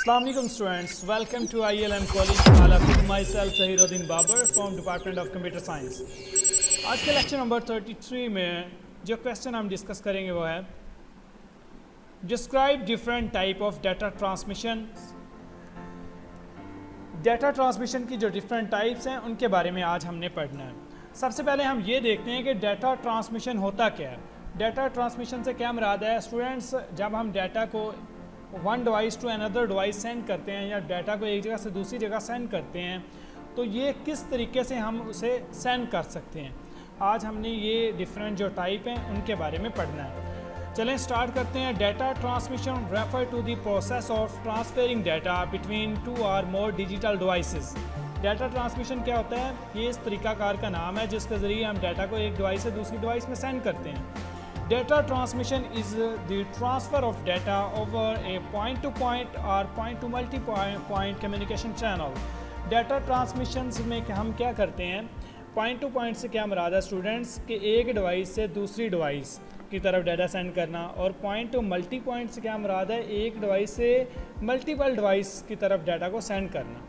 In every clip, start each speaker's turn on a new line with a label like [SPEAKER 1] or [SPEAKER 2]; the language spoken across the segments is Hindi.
[SPEAKER 1] Assalamu alaikum students, welcome to ILM College Alaf with myself Zahiruddin Babar from Department of Computer Science। आज के लेक्चर नंबर 33 में जो क्वेश्चन हम डिस्कस करेंगे वो है describe different type of data transmission. Data transmission की जो डिफरेंट टाइप्स हैं उनके बारे में आज हमने पढ़ना है। सबसे पहले हम ये देखते हैं कि डाटा ट्रांसमिशन होता क्या है। डाटा ट्रांसमिशन से क्या मुराद है स्टूडेंट्स, जब हम डाटा को one device to another device send करते हैं या डाटा को एक जगह से दूसरी जगह सेंड करते हैं तो ये किस तरीके से हम उसे सेंड कर सकते हैं। आज हमने ये डिफरेंट जो टाइप हैं उनके बारे में पढ़ना है। चलें स्टार्ट करते हैं। Data transmission refer to the process of transferring data between two or more digital devices. Data transmission क्या होता है? ये इस तरीक़ाकार का नाम है जिसके ज़रिए हम डाटा को एक डिवाइस से दूसरी डिवाइस में सेंड करते हैं। Data transmission is the transfer of data over a point-to-point or point-to-multi-point communication channel। Data transmissions में हम क्या करते हैं? पॉइंट टू पॉइंट से क्या मुराद है स्टूडेंट्स कि एक डिवाइस से दूसरी डिवाइस की तरफ डाटा सेंड करना, और पॉइंट टू मल्टी पॉइंट से क्या मुराद है? एक डिवाइस से मल्टीपल डिवाइस की तरफ डाटा को सेंड करना।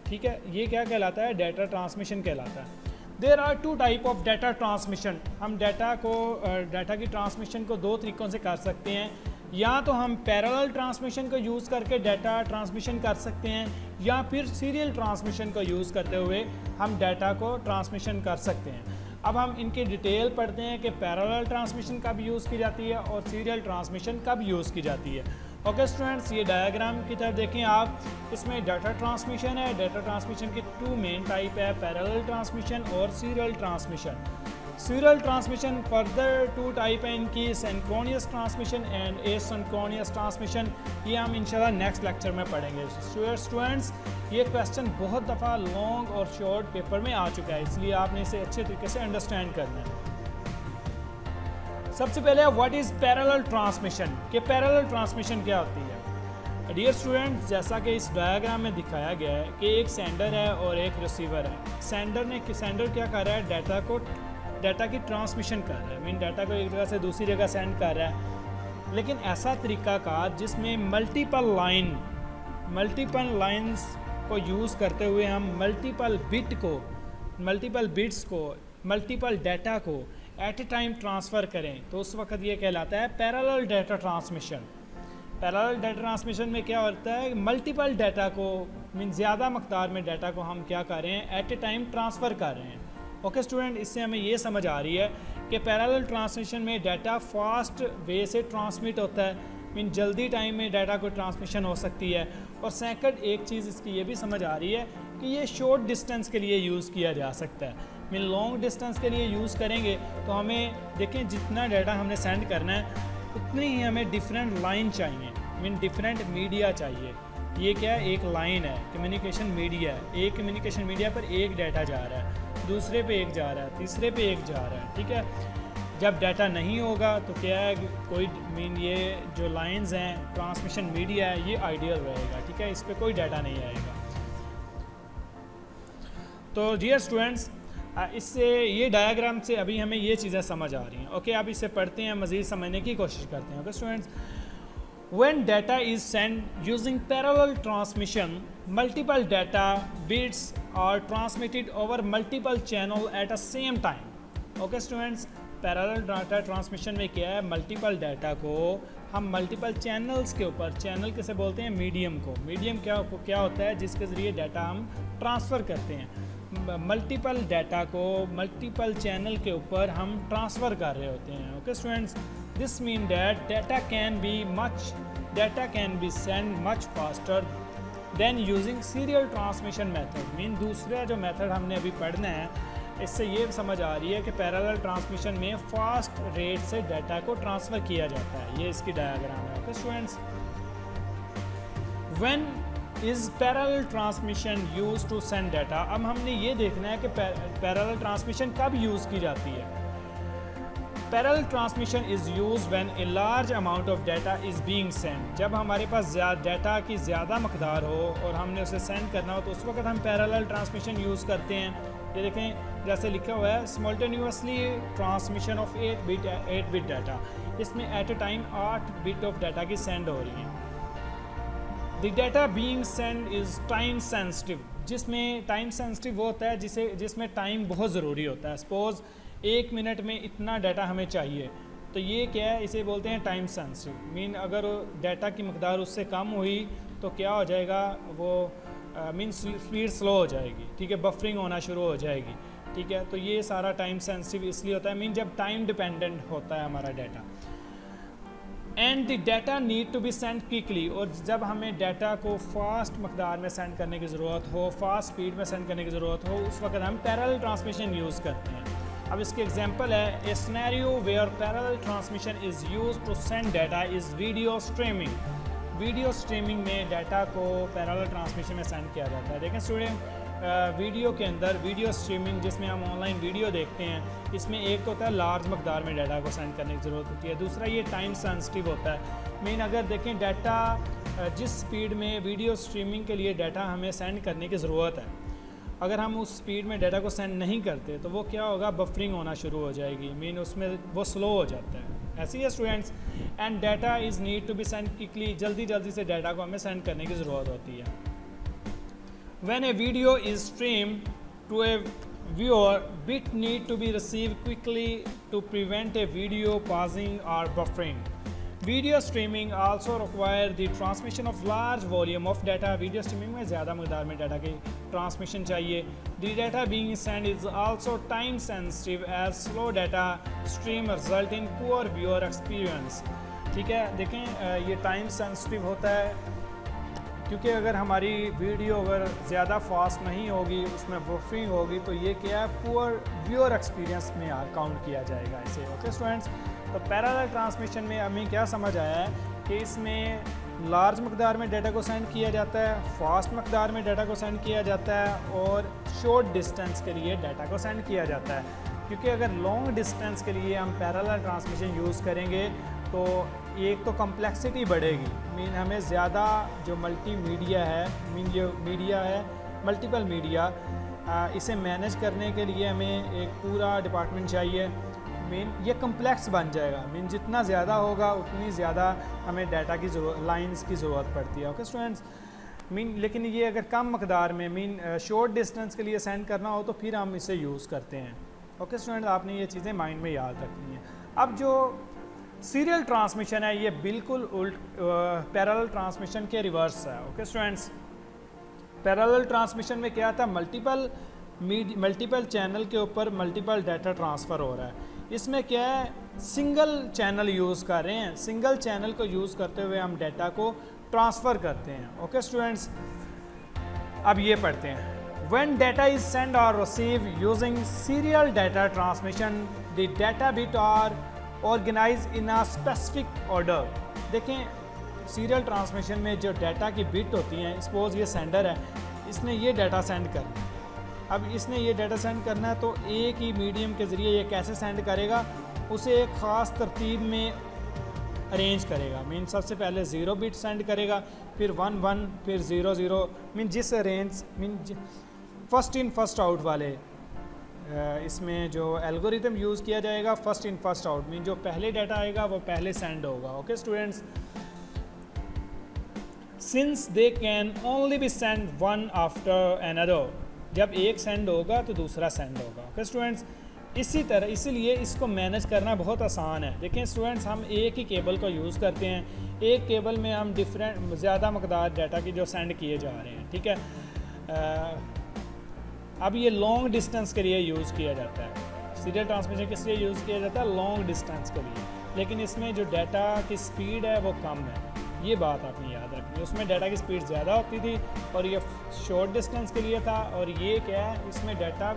[SPEAKER 1] ठीक है, ये क्या कहलाता है? डाटा ट्रांसमिशन कहलाता है। There are two type of data transmission. हम डाटा की ट्रांसमिशन को दो तरीक़ों से कर सकते हैं। या तो हम पैरेलल ट्रांसमिशन को यूज़ करके डाटा ट्रांसमिशन कर सकते हैं, या फिर सीरियल ट्रांसमिशन को यूज़ करते हुए हम डाटा को ट्रांसमिशन कर सकते हैं। अब हम इनकी डिटेल पढ़ते हैं कि पैरेलल ट्रांसमिशन कब यूज़ की जाती है और सीरियल ट्रांसमिशन कब यूज़ की जाती है। ओके स्टूडेंट्स, ये डायग्राम की तरफ देखें आप। इसमें डाटा ट्रांसमिशन है। डाटा ट्रांसमिशन की टू मेन टाइप है, पैरेलल ट्रांसमिशन और serial transmission. Serial transmission further two type है इनकी, synchronous transmission and asynchronous transmission. ये हम इंशाल्लाह नेक्स्ट लेक्चर में पढ़ेंगे। स्टूडेंट्स, ये क्वेश्चन बहुत दफ़ा लॉन्ग और शॉर्ट पेपर में आ चुका है, इसलिए आपने इसे अच्छे तरीके से अंडरस्टैंड करना है। सबसे पहले व्हाट इज़ पैरेलल ट्रांसमिशन, कि पैरेलल ट्रांसमिशन क्या होती है। डियर स्टूडेंट्स, जैसा कि इस डायग्राम में दिखाया गया है कि एक सेंडर है और एक रिसीवर है। सेंडर क्या कर रहा है? डाटा की ट्रांसमिशन कर रहा है, मीन डाटा को एक जगह से दूसरी जगह सेंड कर रहा है। लेकिन ऐसा तरीक़ाकार जिसमें मल्टीपल लाइंस को यूज़ करते हुए हम मल्टीपल बिट्स को मल्टीपल डाटा को एट ए टाइम ट्रांसफ़र करें, तो उस वक्त ये कहलाता है parallel data transmission. Parallel data transmission में क्या होता है? मल्टीपल डाटा को, मीन ज़्यादा मकदार में डाटा को हम क्या कर रहे हैं? एट ए टाइम ट्रांसफ़र कर रहे हैं। ओके स्टूडेंट, इससे हमें ये समझ आ रही है कि पैरेलल ट्रांसमिशन में डाटा फास्ट वे से ट्रांसमिट होता है, मीन जल्दी टाइम में डाटा को ट्रांसमिशन हो सकती है। और सेकंड एक चीज़ इसकी ये भी समझ आ रही है कि ये शॉर्ट डिस्टेंस के लिए यूज़ किया जा सकता है। मीन लॉन्ग डिस्टेंस के लिए यूज़ करेंगे तो हमें देखें जितना डाटा हमने सेंड करना है उतनी ही हमें डिफरेंट लाइन चाहिए, मीन डिफरेंट मीडिया चाहिए। ये क्या है? एक लाइन है, कम्युनिकेशन मीडिया है। एक कम्युनिकेशन मीडिया पर एक डाटा जा रहा है, दूसरे पे एक जा रहा है, तीसरे पे एक जा रहा है। ठीक है, जब डाटा नहीं होगा तो क्या है, कोई मीन ये जो लाइंस हैं, ट्रांसमिशन मीडिया है, ये आइडियल रहेगा। ठीक है, इस पर कोई डाटा नहीं आएगा। तो डियर स्टूडेंट्स, इससे ये डायग्राम से अभी हमें ये चीज़ें समझ आ रही हैं। ओके, अब इसे पढ़ते हैं, मज़ीद समझने की कोशिश करते हैं। Okay students, when data is send using parallel transmission, multiple data bits are transmitted over multiple channel at a same time. Okay students, parallel data transmission में क्या है? मल्टीपल डाटा को हम मल्टीपल चैनल्स के ऊपर, चैनल किसे बोलते हैं? मीडियम को। मीडियम क्या होता है? जिसके ज़रिए डाटा हम ट्रांसफ़र करते हैं। मल्टीपल डाटा को मल्टीपल चैनल के ऊपर हम ट्रांसफ़र कर रहे होते हैं। Okay students, this mean that data can be send much faster than using serial transmission method. Mean दूसरा जो मेथड हमने अभी पढ़ना है, इससे ये समझ आ रही है कि पैरेलल ट्रांसमिशन में फास्ट रेट से डाटा को ट्रांसफ़र किया जाता है। ये इसकी डायग्राम है। Okay students, when is parallel transmission use to send data. अब हमने ये देखना है कि पैरेलल ट्रांसमिशन कब यूज़ की जाती है। Parallel transmission is use when a large amount of data is being send. जब हमारे पास डाटा की ज़्यादा मकदार हो और हमने उसे सेंड करना हो तो उस वक्त हम पैरेलल ट्रांसमिशन यूज़ करते हैं। ये देखें, जैसे लिखा हुआ है simultaneously transmission of 8 bit data. इसमें at a time 8 bit of data की सेंड हो रही है। The data being send is time sensitive, जिसमें टाइम सेंसिटिव वो होता है जिसमें टाइम बहुत ज़रूरी होता है। सपोज़ 1 मिनट में इतना डाटा हमें चाहिए, तो ये क्या है, इसे बोलते हैं टाइम सेंसिटिव। मीन अगर डाटा की मकदार उससे कम हुई तो क्या हो जाएगा, वो मीन स्पीड स्लो हो जाएगी, ठीक है, बफरिंग होना शुरू हो जाएगी, ठीक है। तो ये सारा टाइम सेंसिटिव इसलिए होता है, मीन जब टाइम डिपेंडेंट होता है हमारा data. And the data need to be send quickly, और जब हमें डाटा को फास्ट मकदार में सेंड करने की ज़रूरत हो, फास्ट स्पीड में सेंड करने की ज़रूरत हो, उस वक्त हम पैरेलल ट्रांसमिशन यूज़ करते हैं। अब इसके एग्जांपल है, a scenario where parallel transmission is used to send data is video streaming. Video streaming में डाटा को पैरेलल ट्रांसमिशन में सेंड किया जाता है। देखें स्टूडेंट, वीडियो के अंदर वीडियो स्ट्रीमिंग जिसमें हम ऑनलाइन वीडियो देखते हैं, इसमें एक तो होता है लार्ज मकदार में डाटा को सेंड करने की ज़रूरत होती है, दूसरा ये टाइम सेंसिटिव होता है। मीन अगर देखें डाटा जिस स्पीड में वीडियो स्ट्रीमिंग के लिए डाटा हमें सेंड करने की ज़रूरत है, अगर हम उस स्पीड में डाटा को सेंड नहीं करते तो वो क्या होगा, बफरिंग होना शुरू हो जाएगी, मीन उसमें वो स्लो हो जाता है। ऐसे ही है students, and data is need to be send quickly, जल्दी जल्दी से डाटा को हमें सेंड करने की ज़रूरत होती है। When a video is streamed to a viewer, bit need to be received quickly to prevent a video pausing or buffering. Video streaming also require the transmission of large volume of data. Video streaming में ज़्यादा मकदार में डाटा की ट्रांसमिशन चाहिए। The data being sent is also time sensitive as slow data stream result in poor viewer experience. ठीक है, देखें ये टाइम सेंसिटिव होता है क्योंकि अगर हमारी वीडियो अगर ज़्यादा फास्ट नहीं होगी, उसमें बफरिंग होगी, तो ये क्या है, पुअर व्यूअर एक्सपीरियंस में काउंट किया जाएगा इसे। ओके स्टूडेंट्स, तो पैरेलल ट्रांसमिशन में हमें क्या समझ आया है कि इसमें लार्ज मकदार में डाटा को सेंड किया जाता है, फास्ट मकदार में डाटा को सेंड किया जाता है, और शॉर्ट डिस्टेंस के लिए डाटा को सेंड किया जाता है। क्योंकि अगर लॉन्ग डिस्टेंस के लिए हम पैरेलल ट्रांसमिशन यूज़ करेंगे तो एक तो कम्प्लेक्सिटी बढ़ेगी, मीन हमें ज़्यादा जो मल्टी मीडिया है, मीन जो मीडिया है मल्टीपल मीडिया, इसे मैनेज करने के लिए हमें एक पूरा डिपार्टमेंट चाहिए। मीन ये कम्प्लेक्स बन जाएगा, मीन जितना ज़्यादा होगा उतनी ज़्यादा हमें डाटा की लाइंस की ज़रूरत पड़ती है। ओके स्टूडेंट्स, मीन लेकिन ये अगर कम मकदार में, मीन शॉर्ट डिस्टेंस के लिए सेंड करना हो तो फिर हम इसे यूज़ करते हैं। ओके स्टूडेंट्स, आपने ये चीज़ें माइंड में याद रखनी है। अब जो सीरियल ट्रांसमिशन है ये बिल्कुल उल्ट पैरेलल ट्रांसमिशन के रिवर्स है। ओके स्टूडेंट्स, पैरेलल ट्रांसमिशन में क्या था, मल्टीपल चैनल के ऊपर मल्टीपल डाटा ट्रांसफ़र हो रहा है। इसमें क्या है, सिंगल चैनल यूज़ कर रहे हैं, सिंगल चैनल को यूज़ करते हुए हम डाटा को ट्रांसफ़र करते हैं। ओके स्टूडेंट्स, अब ये पढ़ते हैं, When data is sent or received using serial data transmission, the data bit are organized in a specific order. देखें सीरियल ट्रांसमिशन में जो डाटा की बिट होती हैं, सपोज ये सेंडर है, इसने ये डाटा सेंड करना है। अब इसने ये डाटा सेंड करना है तो एक ही मीडियम के ज़रिए ये कैसे सेंड करेगा, उसे एक ख़ास तरतीब में अरेंज करेगा। मीन सबसे पहले 0 बिट सेंड करेगा, फिर 1 1, फिर 0 0, मीन जिस arrange mean first in first out वाले इसमें जो एल्गोरिथम यूज़ किया जाएगा, first in first out, mean जो पहले डाटा आएगा वो पहले सेंड होगा। Okay students, since they can only be send one after another, जब एक सेंड होगा तो दूसरा सेंड होगा। ओके स्टूडेंट्स, इसी तरह इसीलिए इसको मैनेज करना बहुत आसान है। देखें स्टूडेंट्स, हम एक ही केबल को यूज़ करते हैं, एक केबल में हम डिफरेंट ज़्यादा मकदार डाटा की जो सेंड किए जा रहे हैं, ठीक है। अब ये लॉन्ग डिस्टेंस के लिए यूज़ किया जाता है, सीरियल ट्रांसमिशन किस लिए यूज़ किया जाता है, लॉन्ग डिस्टेंस के लिए, लेकिन इसमें जो डाटा की स्पीड है वो कम है, ये बात आपने याद रखनी है। उसमें डाटा की स्पीड ज़्यादा होती थी और ये शॉर्ट डिस्टेंस के लिए था, और ये क्या है, इसमें डाटा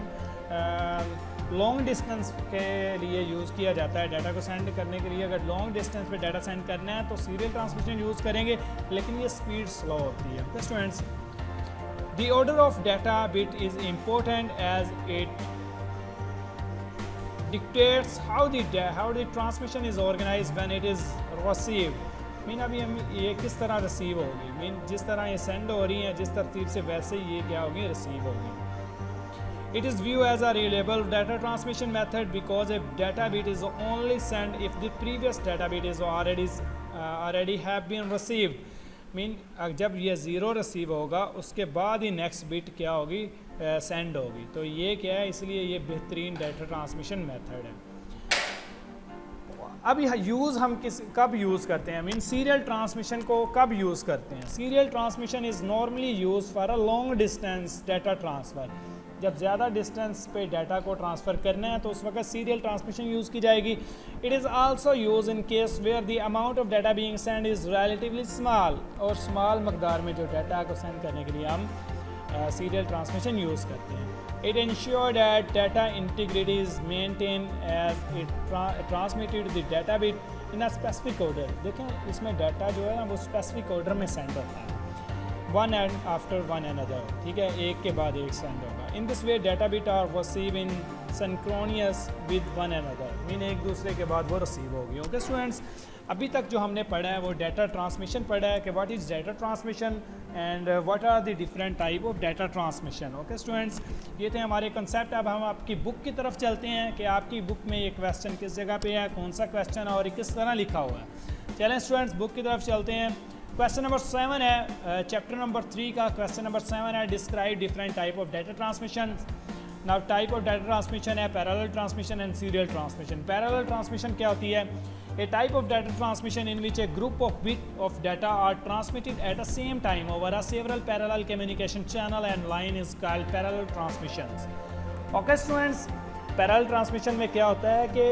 [SPEAKER 1] लॉन्ग डिस्टेंस के लिए यूज़ किया जाता है। डाटा को सेंड करने के लिए अगर लॉन्ग डिस्टेंस पे डाटा सेंड करना है तो सीरियल ट्रांसमिशन यूज़ करेंगे, लेकिन ये स्पीड स्लो होती है। तो students, the order of data bit is important as it dictates how the transmission is organized when it is received. Mean अभी हम ये किस तरह रिसीव होगी, मीन जिस तरह ये सेंड हो रही हैं जिस तरतीब से, वैसे ये क्या होगी, रिसीव होगी। It is viewed as a reliable data transmission method because a data bit is only sent if the previous data bit is already have been received. Mean जब ये ज़ीरो रिसीव होगा उसके बाद ही नेक्स्ट बिट क्या होगी, सेंड होगी। तो ये क्या है, इसलिए ये बेहतरीन डाटा ट्रांसमिशन मेथड है। अब यह यूज़ हम कब यूज़ करते हैं, मीन सीरियल ट्रांसमिशन को कब यूज़ करते हैं। Serial transmission is normally use for a long distance data transfer. जब ज़्यादा डिस्टेंस पे डाटा को ट्रांसफ़र करना है तो उस वक्त सीरियल ट्रांसमिशन यूज़ की जाएगी। It is also use in case where the amount of data being send is relatively small, और स्मॉल मकदार में जो डाटा को सेंड करने के लिए हम सीरियल ट्रांसमिशन यूज़ करते हैं। It ensure that data integrity is maintained as it transmitted the data bit in a specific order। देखें इसमें डाटा जो है ना वो स्पेसिफिक ऑर्डर में सेंड होता है, one and after one another, ठीक है, एक के बाद एक सेंड होगा। In this way data bit are receive in synchronous with one another, mean एक दूसरे के बाद वो रिसीव होगी। ओके स्टूडेंट्स, अभी तक जो हमने पढ़ा है वो डाटा ट्रांसमिशन पढ़ा है कि what is data transmission and what are the different type of data transmission. Okay students, ये थे हमारे कंसेप्ट। अब हम आपकी बुक की तरफ चलते हैं कि आपकी बुक में ये क्वेश्चन किस जगह पे है, कौन सा क्वेश्चन है और किस तरह लिखा हुआ है। चलें स्टूडेंट्स, बुक की तरफ चलते हैं। क्वेश्चन नंबर 7 है, चैप्टर नंबर 3 का क्वेश्चन नंबर 7 है, describe different type of data transmission. Now type of data transmission है parallel transmission and serial transmission. Parallel transmission क्या होती है? A type of data transmission in which a group of bit of data are transmitted at the same time over a several parallel communication channel and line is called parallel transmissions। Okay students, parallel transmission में क्या होता है कि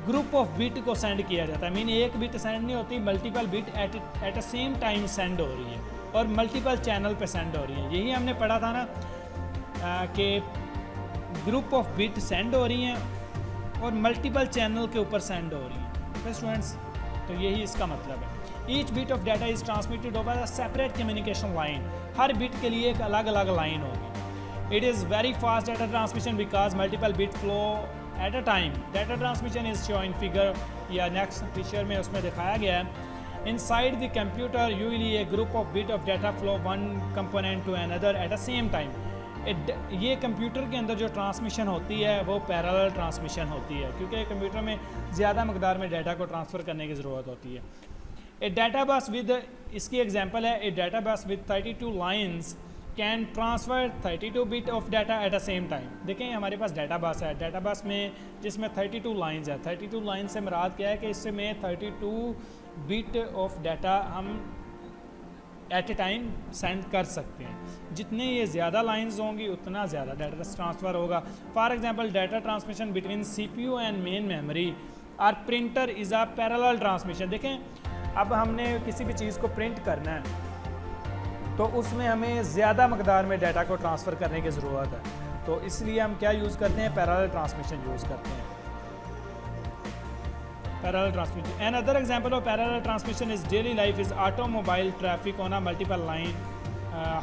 [SPEAKER 1] ग्रुप ऑफ बिट को सेंड किया जाता है, मीन एक बिट सेंड नहीं होती, multiple bit eight a same time send हो रही है और मल्टीपल चैनल पे सेंड हो रही है। यही हमने पढ़ा था ना कि ग्रुप ऑफ बिट सेंड हो रही हैं और मल्टीपल चैनल के ऊपर सेंड हो रही हैं। ओके स्टूडेंट्स, तो यही इसका मतलब है। Each bit of data is transmitted over a separate communication line. हर बिट के लिए एक अलग अलग लाइन होगी। It is very fast data transmission because multiple bit flow at a time. Data transmission is shown in figure या नेक्स्ट पिक्चर में उसमें दिखाया गया है। Inside the computer usually a group of bit of data flow one component to another at the same time. ये कंप्यूटर के अंदर जो ट्रांसमिशन होती है वो पैरेलल ट्रांसमिशन होती है, क्योंकि कंप्यूटर में ज़्यादा मकदार में डाटा को ट्रांसफ़र करने की ज़रूरत होती है। ए डाटा बस विद, इसकी एग्जांपल है, a data bus with 32 lines can transfer 32 bit of data at the same time. देखें हमारे पास डाटा बस है, डाटा बस में जिसमें 32 लाइंस है। 32 लाइन से मुराद क्या है कि इससे में 32 बिट ऑफ डाटा हम एट ए टाइम सेंड कर सकते हैं। जितने ये ज़्यादा लाइंस होंगी उतना ज़्यादा डाटा ट्रांसफ़र होगा। For example data transmission between CPU and main memory or printer is a parallel transmission. देखें अब हमने किसी भी चीज़ को प्रिंट करना है तो उसमें हमें ज़्यादा मकदार में डाटा को ट्रांसफ़र करने की ज़रूरत है, तो इसलिए हम क्या यूज़ करते हैं, पैरेलल ट्रांसमिशन यूज़ करते हैं। Parallel transmission. Another example of parallel transmission is daily life is automobile traffic on a multiple line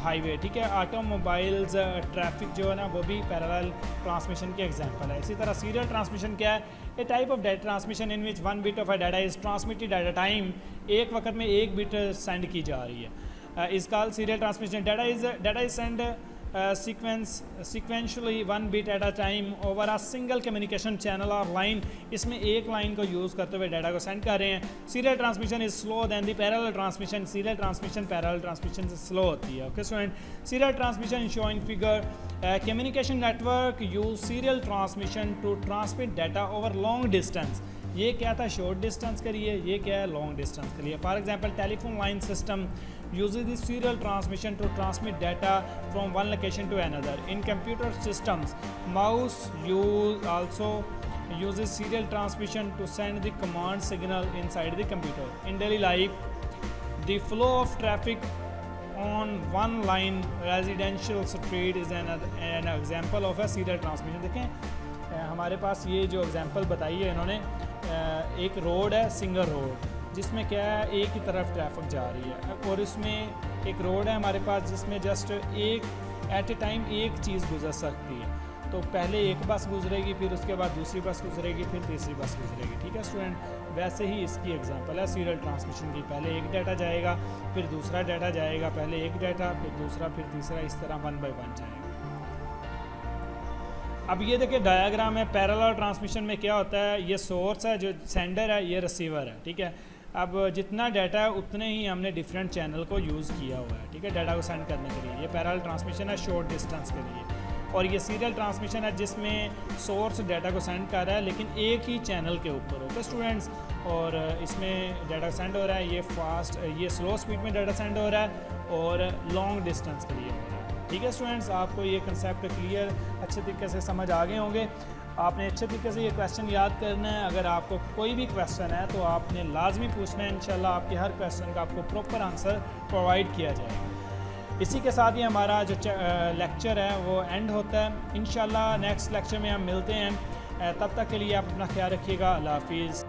[SPEAKER 1] highway। ठीक है, ऑटोमोबाइल्स ट्रैफिक जो है ना वो भी पैरेलल ट्रांसमिशन के एग्जांपल है। इसी तरह सीरियल ट्रांसमिशन क्या है? A type of data transmission in which one bit of a data is transmitted at a time. एक वक्त में एक बिट सेंड की जा रही है, is called serial transmission. Data is send sequentially one bit at a time over a single communication channel or line। इसमें एक लाइन को यूज़ करते हुए डाटा को सेंड कर रहे हैं। Serial transmission is slow than the parallel transmission. Serial transmission parallel transmission से स्लो होती है। Okay student, serial transmission showing figure communication network use serial transmission to transmit data over long distance. ये क्या था, शॉर्ट डिस्टेंस के लिए, ये क्या है, लॉन्ग डिस्टेंस के लिए। For example telephone line system uses the serial transmission to transmit data from one location to another। In computer systems, mouse also uses serial transmission to send the command signal inside the computer। In daily life, the flow of traffic on one line residential street is an example of a serial transmission। देखें हमारे पास ये जो एग्जांपल बताई है इन्होंने, एक रोड है, सिंगल रोड, जिसमें क्या है, एक ही तरफ ट्रैफिक जा रही है, और इसमें एक रोड है हमारे पास जिसमें जस्ट एक एट ए टाइम एक चीज़ गुजर सकती है। तो पहले एक बस गुजरेगी, फिर उसके बाद दूसरी बस गुजरेगी, फिर तीसरी बस गुजरेगी। ठीक है स्टूडेंट, वैसे ही इसकी एग्जांपल है सीरियल ट्रांसमिशन की। पहले एक डाटा जाएगा, फिर दूसरा डाटा जाएगा, पहले एक डाटा, फिर दूसरा, फिर तीसरा, इस तरह 1 बाय 1 जाएगा। अब ये देखिए डायग्राम है। पैरेलल ट्रांसमिशन में क्या होता है, ये सोर्स है जो सेंडर है, ये रिसीवर है। ठीक है, अब जितना डाटा है उतने ही हमने डिफरेंट चैनल को यूज़ किया हुआ है, ठीक है, डाटा को सेंड करने के लिए। ये पैरेलल ट्रांसमिशन है शॉर्ट डिस्टेंस के लिए, और ये सीरियल ट्रांसमिशन है जिसमें सोर्स डाटा को सेंड कर रहा है लेकिन एक ही चैनल के ऊपर, ओके स्टूडेंट्स। और इसमें डाटा सेंड हो रहा है, ये स्लो स्पीड में डाटा सेंड हो रहा है और लॉन्ग डिस्टेंस के लिए हो रहा है, ठीक है स्टूडेंट्स। आपको ये कंसेप्ट क्लियर अच्छे तरीके से समझ आ गए होंगे। आपने अच्छे तरीके से ये क्वेश्चन याद करना है। अगर आपको कोई भी क्वेश्चन है तो आपने लाजमी पूछना है, इंशाल्लाह आपके हर क्वेश्चन का आपको प्रॉपर आंसर प्रोवाइड किया जाएगा। इसी के साथ ही हमारा जो लेक्चर है वो एंड होता है। इंशाल्लाह नेक्स्ट लेक्चर में हम मिलते हैं। तब तक के लिए आप अपना ख्याल रखिएगा। अल्लाह हाफिज़।